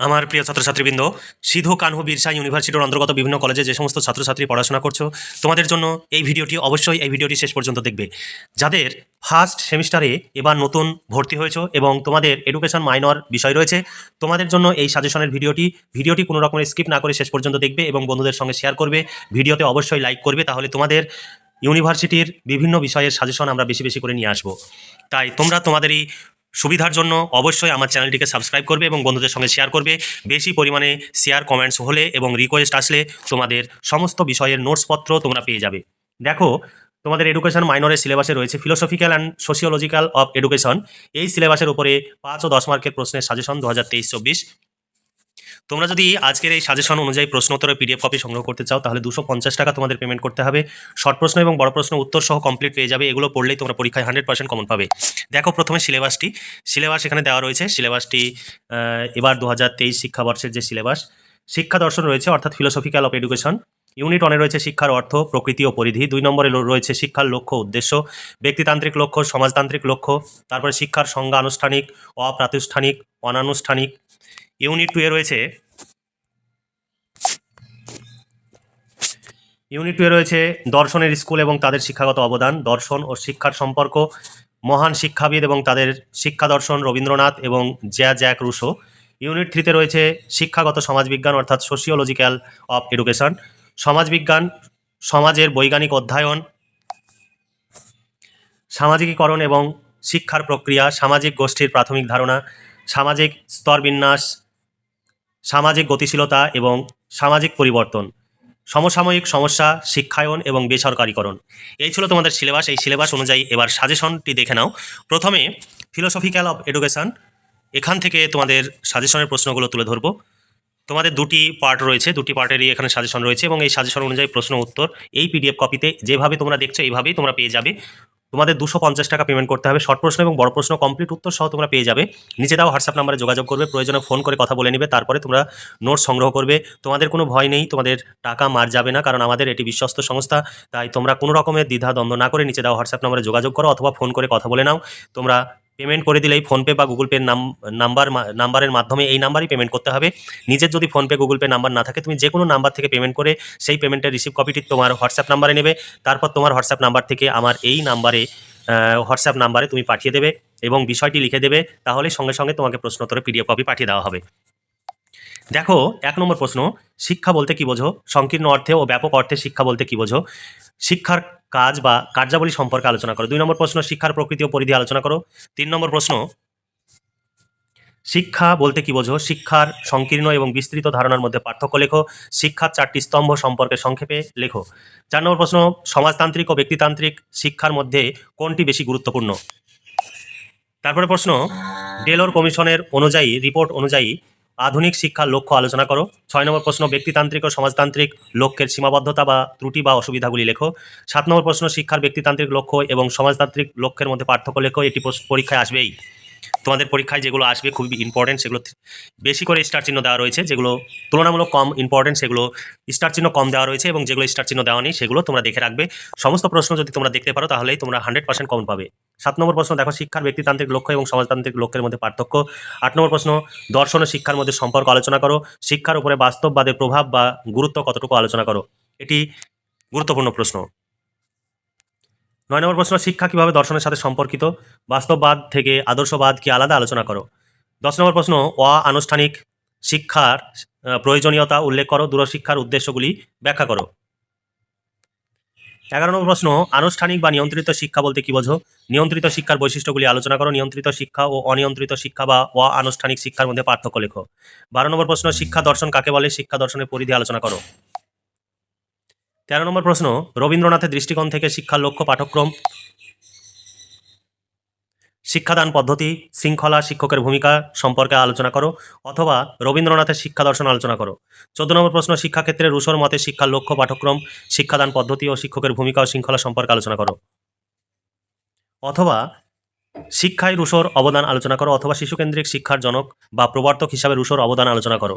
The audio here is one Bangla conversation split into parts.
আমার প্রিয় ছাত্রছাত্রীবৃন্দ, সিধু কানহু বিরসা ইউনিভার্সিটির অন্তর্গত বিভিন্ন কলেজে যে সমস্ত ছাত্রছাত্রী পড়াশোনা করছো, তোমাদের জন্য এই ভিডিওটি শেষ পর্যন্ত দেখবে। যাদের ফার্স্ট সেমিস্টারে এবার নতুন ভর্তি হয়েছো এবং তোমাদের এডুকেশন মাইনর বিষয় রয়েছে, তোমাদের জন্য এই সাজেশনের ভিডিওটি কোনো রকমের স্কিপ না করে শেষ পর্যন্ত দেখবে এবং বন্ধুদের সঙ্গে শেয়ার করবে। ভিডিওতে অবশ্যই লাইক করবে, তাহলে তোমাদের ইউনিভার্সিটির বিভিন্ন বিষয়ের সাজেশন আমরা বেশি বেশি করে নিয়ে আসবো। তাই তোমরা তোমাদের এই সুবিধার জন্য অবশ্যই আমার চ্যানেলটিকে সাবস্ক্রাইব করবে এবং বন্ধুদের সঙ্গে শেয়ার করবে। বেশি পরিমাণে শেয়ার কমেন্টস হলে এবং রিকোয়েস্ট আসলে তোমাদের সমস্ত বিষয়ের নোটসপত্র তোমরা পেয়ে যাবে। দেখো, তোমাদের এডুকেশন মাইনরের সিলেবাসে রয়েছে philosophical and sociological of education. এই সিলেবাসের উপরে 5 ও 10 মার্কের প্রশ্নের সাজেশন 2023-24। তোমরা যদি আজকের এই সাজেশন অনুযায়ী প্রশ্নোত্তরের পিডিএফ কপি সংগ্রহ করতে চাও, তাহলে 250 টাকা তোমাদের পেমেন্ট করতে হবে। শর্ট প্রশ্ন এবং বড় প্রশ্ন উত্তর সহ কমপ্লিট পেয়ে যাবে। এগুলো পড়লেই তোমরা পরীক্ষায় 100% কমন পাবে। দেখো, প্রথমে সিলেবাস এখানে দেওয়া রয়েছে। সিলেবাসটি এবার 2023 শিক্ষাবর্ষের যে সিলেবাস, শিক্ষা দর্শন রয়েছে, অর্থাৎ ফিলোসফিক্যাল অফ এডুকেশন। ইউনিট 1-এ রয়েছে শিক্ষার অর্থ, প্রকৃতি ও পরিধি। 2 নম্বরে রয়েছে শিক্ষার লক্ষ্য উদ্দেশ্য, ব্যক্তিতান্ত্রিক লক্ষ্য, সমাজতান্ত্রিক লক্ষ্য। তারপরে শিক্ষার সংজ্ঞা, আনুষ্ঠানিক, অপ্রাতিষ্ঠানিক, অনানুষ্ঠানিক। ইউনিট 2-এ রয়েছে দর্শনের স্কুল এবং তাদের শিক্ষাগত অবদান, দর্শন ও শিক্ষার সম্পর্ক, মহান শিক্ষাবিদ এবং তাদের শিক্ষা দর্শন, রবীন্দ্রনাথ এবং জ্যাক রুশো। ইউনিট 3-তে রয়েছে শিক্ষাগত সমাজবিজ্ঞান, অর্থাৎ সোশিওলজিক্যাল অফ এডুকেশন, সমাজবিজ্ঞান, সমাজের বৈজ্ঞানিক অধ্যয়ন, সামাজিকীকরণ এবং শিক্ষার প্রক্রিয়া, সামাজিক গোষ্ঠীর প্রাথমিক ধারণা, সামাজিক স্তরবিন্যাস, সামাজিক গতিশীলতা এবং সামাজিক পরিবর্তন, সমসাময়িক সমস্যা, শিক্ষায়ন এবং বেসরকারীকরণ। এই ছিল তোমাদের সিলেবাস। এই সিলেবাস অনুযায়ী এবার সাজেশনটি দেখে নাও। প্রথমে ফিলোসফিক্যাল অফ এডুকেশন, এখান থেকে তোমাদের সাজেশনের প্রশ্নগুলো তুলে ধরবো। তোমাদের 2টি পার্ট রয়েছে, 2টি পার্টেরই এখানে সাজেশন রয়েছে এবং এই সাজেশন অনুযায়ী প্রশ্ন উত্তর এই পিডিএফ কপিতে যেভাবে তোমরা দেখছো এইভাবেই তোমরা পেয়ে যাবে। তোমাদের 250 টাকা পেমেন্ট করতে হবে। শর্ট প্রশ্ন এবং বড় প্রশ্ন কমপ্লিট উত্তর সহ তোমরা পেয়ে যাবে। নিচে দাও হোয়াটসঅ্যাপ নাম্বারে যোগাযোগ করবে, প্রয়োজনে ফোন করে কথা বলে নেবে, তারপরে তোমরা নোটস সংগ্রহ করবে। তোমাদের কোনো ভয় নেই, তোমাদের টাকা মার যাবে না, কারণ আমাদের এটি বিশ্বস্ত সংস্থা। তাই তোমরা কোনো রকমের দ্বিধা দ্বন্দ্ব না করে নিচে দাও হোয়াটসঅ্যাপ নাম্বারে যোগাযোগ করো অথবা ফোন করে কথা বলে নাও। তোমরা পেমেন্ট করে দিলেই ফোনপে বা গুগল পের নাম্বারের মাধ্যমে এই নাম্বারই পেমেন্ট করতে হবে। নিজের যদি ফোনপে গুগল পে নাম্বার না থাকে, তুমি যে কোনো নাম্বার থেকে পেমেন্ট করে সেই পেমেন্টের রিসিভ কপিটি তোমার হোয়াটসঅ্যাপ নাম্বারে নেবে। তারপর তোমার হোয়াটসঅ্যাপ নাম্বার থেকে আমার এই হোয়াটসঅ্যাপ নাম্বারে তুমি পাঠিয়ে দেবে এবং বিষয়টি লিখে দেবে, তাহলে সঙ্গে সঙ্গে তোমাকে প্রশ্নোত্তরের পিডিএফ কপি পাঠিয়ে দেওয়া হবে। দেখো, 1 নম্বর প্রশ্ন, শিক্ষা বলতে কি বোঝো? সংকীর্ণ অর্থে ও ব্যাপক অর্থে শিক্ষা বলতে কি বোঝো? শিক্ষার কাজ বা কার্যাবলী সম্পর্কে আলোচনা করো। 2 নম্বর প্রশ্ন, শিক্ষার প্রকৃতি ও পরিধি আলোচনা করো। 3 নম্বর প্রশ্ন, শিক্ষা বলতে কি বোঝো? শিক্ষার সংকীর্ণ এবং বিস্তৃত ধারণার মধ্যে পার্থক্য লেখো। শিক্ষার 4টি স্তম্ভ সম্পর্কে সংক্ষেপে লেখো। 4 নম্বর প্রশ্ন, সমাজতান্ত্রিক ও ব্যক্তিতান্ত্রিক শিক্ষার মধ্যে কোনটি বেশি গুরুত্বপূর্ণ? তারপরে প্রশ্ন, ডেলোর কমিশনের রিপোর্ট অনুযায়ী আধুনিক শিক্ষার লক্ষ্য আলোচনা করো। 6 নম্বর প্রশ্ন, ব্যক্তিতান্ত্রিক ও সমাজতান্ত্রিক লক্ষ্যের সীমাবদ্ধতা বা ত্রুটি বা অসুবিধাগুলি লেখো। 7 নম্বর প্রশ্ন, শিক্ষার ব্যক্তিতান্ত্রিক লক্ষ্য এবং সমাজতান্ত্রিক লক্ষ্যের মধ্যে পার্থক্য লেখো। এটি পরীক্ষায় আসবেই। তোমাদের পরীক্ষায় যেগুলো আসবে খুবই ইম্পর্টেন্ট, সেগুলো বেশি করে স্টার চিহ্ন দেওয়া রয়েছে। যেগুলো তুলনামূলক কম ইম্পর্টেন্ট সেগুলো স্টার চিহ্ন কম দেওয়া রয়েছে এবং যেগুলো স্টার চিহ্ন দেওয়া নেই সেগুলো তোমরা দেখে রাখবে। সমস্ত প্রশ্ন যদি তোমরা দেখতে পারো তাহলেই তোমরা 100% কমন পাবে। 7 নম্বর প্রশ্ন, দেখো শিক্ষার ব্যক্তিতান্ত্রিক লক্ষ্য এবং সমাজতান্ত্রিক লক্ষ্যের মধ্যে পার্থক্য। 8 নম্বর প্রশ্ন, দর্শন ও শিক্ষার মধ্যে সম্পর্ক আলোচনা করো। শিক্ষার উপরে বাস্তববাদের প্রভাব বা গুরুত্ব কতটুকু আলোচনা করো। এটি গুরুত্বপূর্ণ প্রশ্ন। 9 নম্বর প্রশ্ন, শিক্ষা কিভাবে দর্শনের সাথে সম্পর্কিত? বাস্তববাদ থেকে আদর্শবাদ কি আলাদা? আলোচনা করো। 10 নম্বর প্রশ্ন, আনুষ্ঠানিক শিক্ষার প্রয়োজনীয়তা উল্লেখ করো। দূরশিক্ষার উদ্দেশ্যগুলি ব্যাখ্যা করো। 11 নম্বর প্রশ্ন, আনুষ্ঠানিক বা নিয়ন্ত্রিত শিক্ষা বলতে কি বোঝো? নিয়ন্ত্রিত শিক্ষার বৈশিষ্ট্যগুলি আলোচনা করো। নিয়ন্ত্রিত শিক্ষা ও অনিয়ন্ত্রিত শিক্ষা বা আনুষ্ঠানিক শিক্ষার মধ্যে পার্থক্য লেখো। 12 নম্বর প্রশ্ন, শিক্ষা দর্শন কাকে বলে? শিক্ষা দর্শনের পরিধি আলোচনা করো। 13 নম্বর প্রশ্ন, রবীন্দ্রনাথের দৃষ্টিকোণ থেকে শিক্ষার লক্ষ্য, পাঠ্যক্রম, শিক্ষাদান পদ্ধতি, শৃঙ্খলা, শিক্ষকের ভূমিকা সম্পর্কে আলোচনা করো অথবা রবীন্দ্রনাথের শিক্ষা দর্শন আলোচনা করো। 14 নম্বর প্রশ্ন, শিক্ষাক্ষেত্রে রুশোর মতে শিক্ষার লক্ষ্য, পাঠ্যক্রম, শিক্ষাদান পদ্ধতি ও শিক্ষকের ভূমিকা ও শৃঙ্খলা সম্পর্কে আলোচনা করো অথবা শিক্ষায় রুশোর অবদান আলোচনা করো অথবা শিশুকেন্দ্রিক শিক্ষার জনক বা প্রবর্তক হিসাবে রুশোর অবদান আলোচনা করো।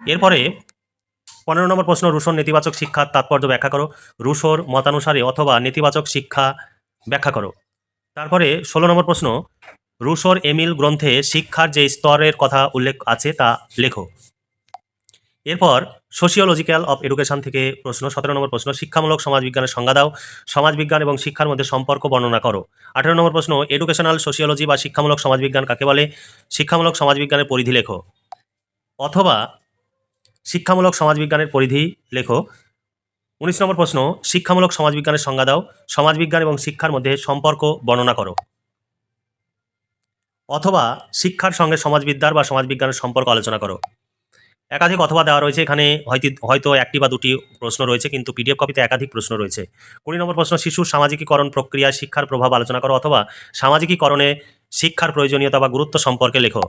এরপরে 15 নম্বর প্রশ্ন, রুশোর নেতিবাচক শিক্ষার তাৎপর্য ব্যাখ্যা করো। রুশোর মতানুসারে অথবা নেতিবাচক শিক্ষা ব্যাখ্যা করো। তারপরে 16 নম্বর প্রশ্ন, রুশোর এমিল গ্রন্থে শিক্ষার যে স্তরের কথা উল্লেখ আছে তা লেখো। এরপর সোশিওলজিক্যাল অফ এডুকেশন থেকে প্রশ্ন 17 নম্বর প্রশ্ন, শিক্ষামূলক সমাজবিজ্ঞানের সংজ্ঞা দাও, সমাজবিজ্ঞান এবং শিক্ষার মধ্যে সম্পর্ক বর্ণনা করো। 18 নম্বর প্রশ্ন, এডুকেশনাল সোশিওলজি বা শিক্ষামূলক সমাজবিজ্ঞান কাকে বলে, শিক্ষামূলক সমাজবিজ্ঞানের পরিধি লেখো। অথবা শিক্ষামূলক সমাজবিজ্ঞানের পরিধি লেখো। 19 নম্বর প্রশ্ন, শিক্ষামূলক সমাজবিজ্ঞানের সংজ্ঞা দাও, সমাজবিজ্ঞান এবং শিক্ষার মধ্যে সম্পর্ক বর্ণনা করো। অথবা শিক্ষার সঙ্গে সমাজবিদ্যার বা সমাজবিজ্ঞানের সম্পর্ক আলোচনা করো। একাধিক অথবা দেওয়া রয়েছে, এখানে হয়তো একটি বা দুটি প্রশ্ন রয়েছে, কিন্তু পিডিএফ কপিতে একাধিক প্রশ্ন রয়েছে। 20 নম্বর প্রশ্ন, শিশুর সামাজিকীকরণ প্রক্রিয়ায় শিক্ষার প্রভাব আলোচনা করো, অথবা সামাজিকীকরণে শিক্ষার প্রয়োজনীয়তা বা গুরুত্ব সম্পর্কে লেখো।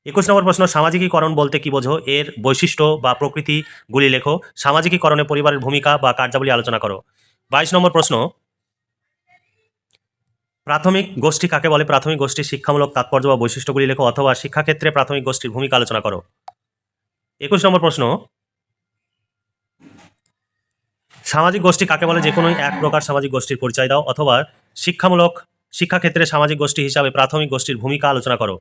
21 নম্বর প্রশ্ন, সামাজিকীকরণ বলতে কি বোঝো, এর বৈশিষ্ট্য বা প্রকৃতিগুলি লেখো, সামাজিকীকরণে পরিবারের ভূমিকা বা কার্যাবলী আলোচনা করো। 22 নম্বর প্রশ্ন, প্রাথমিক গোষ্ঠী কাকে বলে, প্রাথমিক গোষ্ঠীর শিক্ষামূলক তাৎপর্য বা বৈশিষ্ট্যগুলি লেখো, অথবা শিক্ষাক্ষেত্রে প্রাথমিক গোষ্ঠীর ভূমিকা আলোচনা করো। 21 নম্বর প্রশ্ন, সামাজিক গোষ্ঠী কাকে বলে, যে কোনো এক প্রকার সামাজিক গোষ্ঠীর পরিচয় দাও, অথবা শিক্ষাক্ষেত্রে সামাজিক গোষ্ঠী হিসাবে প্রাথমিক গোষ্ঠীর ভূমিকা আলোচনা করো।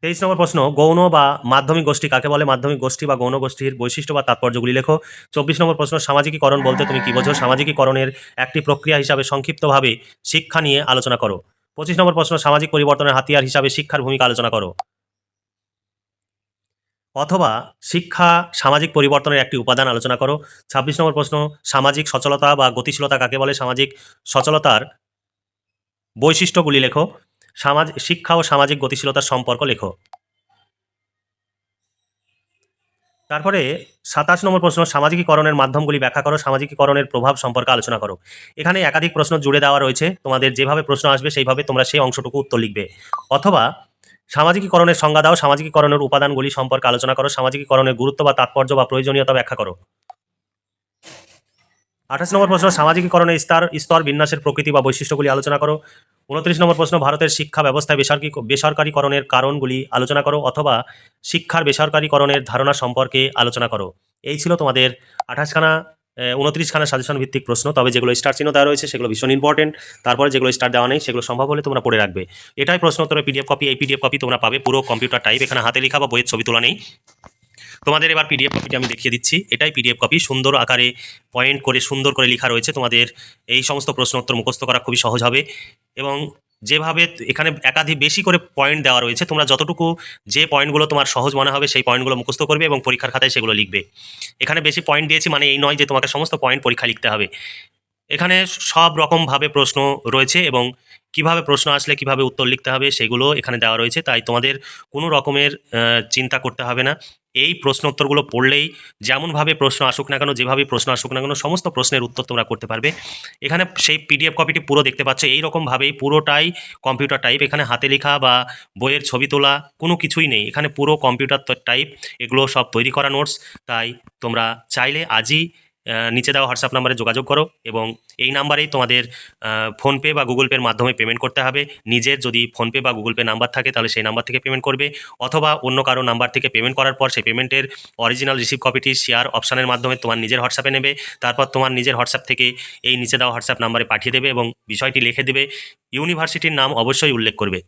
23 নম্বর প্রশ্ন, গৌণ বা মাধ্যমিক গোষ্ঠী কাকে বলে, মাধ্যমিক গোষ্ঠী বা গৌণ গোষ্ঠীর বৈশিষ্ট্য বা তাৎপর্যগুলি লেখো। 24 নম্বর প্রশ্ন, সামাজিকীকরণ বলতে তুমি কি বোঝো, সামাজিকীকরণের একটি প্রক্রিয়া হিসাবে সংক্ষিপ্তভাবে শিক্ষা নিয়ে আলোচনা করো। 25 নম্বর প্রশ্ন, সামাজিক পরিবর্তনের হাতিয়ার হিসাবে শিক্ষার ভূমিকা আলোচনা করো। অথবা শিক্ষা সামাজিক পরিবর্তনের একটি উপাদান আলোচনা করো। 26 নম্বর প্রশ্ন, সামাজিক সচলতা বা গতিশীলতা কাকে বলে, সামাজিক সচলতার বৈশিষ্ট্যগুলি লেখো। শিক্ষা ও সামাজিক গতিশীলতার সম্পর্ক লেখো। তারপরে 27 নম্বর প্রশ্ন, সামাজিকীকরণের মাধ্যমগুলি ব্যাখ্যা করো, সামাজিকীকরণের প্রভাব সম্পর্কে আলোচনা করো। এখানে একাধিক প্রশ্ন জুড়ে দেওয়া রয়েছে, তোমাদের যেভাবে প্রশ্ন আসবে সেইভাবে তোমরা সেই অংশটুকু উত্তর লিখবে। অথবা সামাজিকীকরণের সংজ্ঞা দাও, সামাজিকীকরণের উপাদানগুলি সম্পর্কে আলোচনা করো, সামাজিকীকরণের গুরুত্ব বা তাৎপর্য বা প্রয়োজনীয়তা ব্যাখ্যা করো। 28 নম্বর প্রশ্ন, সামাজিকীকরণের স্তর বিন্যাসের প্রকৃতি বা বৈশিষ্ট্যগুলি আলোচনা করো। 29 নম্বর প্রশ্ন, ভারতের শিক্ষা ব্যবস্থায় বেসরকারীকরণের কারণগুলি আলোচনা করো, অথবা শিক্ষার বেসরকারীকরণের ধারণা সম্পর্কে আলোচনা করো। এই ছিল তোমাদের 29খানা সাজেশন ভিত্তিক প্রশ্ন। তবে যেগুলো স্টার চিহ্ন দেওয়া রয়েছে সেগুলো ভীষণ ইম্পর্টেন্ট, তারপরে যেগুলো স্টার দেওয়া নেই সেগুলো সম্ভব হলে তোমরা পড়ে রাখবে। এটাই প্রশ্ন উত্তরের পিডিএফ কপি। এই পিডিএফ কপি তোমরা পাবে পুরো কম্পিউটার টাইপ, এখানে হাতে লেখা বা বইয়ের ছবি তোলা নেই। তোমাদের এবার পিডিএফ কপিটা আমি দেখিয়ে দিচ্ছি। এটাই পিডিএফ কপি, সুন্দর আকারে পয়েন্ট করে সুন্দর করে লেখা রয়েছে। তোমাদের এই সমস্ত প্রশ্ন উত্তর মুখস্থ করা খুবই সহজ হবে, এবং যেভাবে এখানে একাধিক বেশি করে পয়েন্ট দেওয়া রয়েছে, তোমরা যতটুকু যে পয়েন্টগুলো তোমার সহজ মনে হবে সেই পয়েন্টগুলো মুখস্থ করবে এবং পরীক্ষার খাতায় সেগুলো লিখবে। এখানে বেশি পয়েন্ট দিয়েছি মানে এই নয় যে তোমাকে সমস্ত পয়েন্ট পরীক্ষা লিখতে হবে। এখানে সব রকমভাবে প্রশ্ন রয়েছে এবং কিভাবে প্রশ্ন আসলে কিভাবে উত্তর লিখতে হবে সেগুলো এখানে দেওয়া রয়েছে। তাই তোমাদের কোনো রকমের চিন্তা করতে হবে না। এই প্রশ্ন উত্তরগুলো পড়লেই যেমনভাবে প্রশ্ন আসুক না কেন, যেভাবে প্রশ্ন আসুক না কেন, সমস্ত প্রশ্নের উত্তর তোমরা করতে পারবে। এখানে সেই পিডিএফ কপিটি পুরো দেখতে পাচ্ছ এইরকমভাবেই, পুরোটাই কম্পিউটার টাইপ। এখানে হাতে লেখা বা বইয়ের ছবি তোলা কোনো কিছুই নেই, এখানে পুরো কম্পিউটার টাইপ। এগুলো সব তৈরি করা নোটস। তাই তোমরা চাইলে আজই নিচে দেওয়া হোয়াটসঅ্যাপ নাম্বারে যোগাযোগ করো, এবং এই নাম্বারেই তোমাদের ফোনপে বা গুগল পের মাধ্যমে পেমেন্ট করতে হবে। নিজের যদি ফোনপে বা গুগল পে নাম্বার থাকে তাহলে সেই নাম্বার থেকে পেমেন্ট করবে, অথবা অন্য কারো নাম্বার থেকে পেমেন্ট করার পর সেই পেমেন্টের অরিজিনাল রিসিভ কপিটি শেয়ার অপশানের মাধ্যমে তোমার নিজের হোয়াটসঅ্যাপে নেবে। তারপর তোমার নিজের হোয়াটসঅ্যাপ থেকে এই নিচে দেওয়া হোয়াটসঅ্যাপ নাম্বারে পাঠিয়ে দেবে এবং বিষয়টি লিখে দেবে। ইউনিভার্সিটির নাম অবশ্যই উল্লেখ করবে,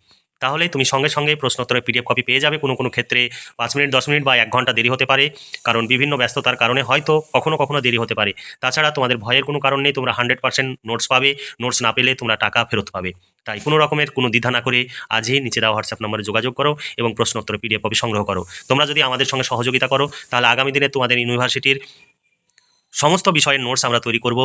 তাহলে তুমি সঙ্গে সঙ্গে প্রশ্নোত্তরের পিডিএফ কপি পেয়ে যাবে। কোনো কোনো ক্ষেত্রে 5 মিনিট 10 মিনিট বা 1 ঘন্টা দেরি হতে পারে, কারণ বিভিন্ন ব্যস্ততার কারণে হয়তো কখনো কখনো দেরি হতে পারে। তাছাড়া তোমাদের ভয়ের কোনো কারণ নেই, তোমরা 100% নোটস পাবে। নোটস না পেলে তোমরা টাকা ফেরত পাবে। তাই কোনো রকমের কোনো দ্বিধা না করে আজই নিচে দেওয়া হোয়াটসঅ্যাপ নম্বরে যোগাযোগ করো এবং প্রশ্নোত্তরের পিডিএফ কপি সংগ্রহ করো। তোমরা যদি আমাদের সঙ্গে সহযোগিতা করো তাহলে আগামী দিনে তোমাদের ইউনিভার্সিটির সমস্ত বিষয়ের নোটস আমরা তৈরি করব।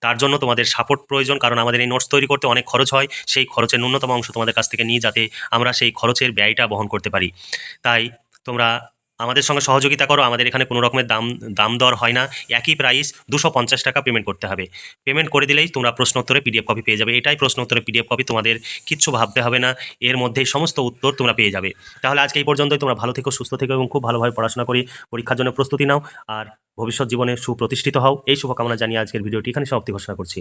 তার জন্য তোমাদের সাপোর্ট প্রয়োজন, কারণ আমাদের এই নোটস তৈরি করতে অনেক খরচ হয়। সেই খরচের ন্যূনতম অংশ তোমাদের কাছ থেকে নিয়ে যাতে আমরা সেই খরচের ব্যয়টা বহন করতে পারি। তাই তোমরা আমাদের সঙ্গে সহযোগিতা করো। আমাদের এখানে কোনো রকমের দাম দর হয় না, একই প্রাইস, 250 টাকা পেমেন্ট করতে হবে। পেমেন্ট করে দিলেই তোমরা প্রশ্নোত্তরে পিডিএফ কপি পেয়ে যাবে। এটাই প্রশ্নোত্তরে পিডিএফ কপি, তোমাদের কিচ্ছু ভাবতে হবে না, এর মধ্যেই সমস্ত উত্তর তোমরা পেয়ে যাবে। তাহলে আজকে এই পর্যন্তই। তোমরা ভালো থেকো, সুস্থ থেকো এবং খুব ভালোভাবে পড়াশোনা করে পরীক্ষার জন্য প্রস্তুতি নাও, আর ভবিষ্যৎ জীবনে সুপ্রতিষ্ঠিত হও। এই শুভকামনা জানিয়ে আজকের ভিডিওটি এখানে সমাপ্তি ঘোষণা করছি।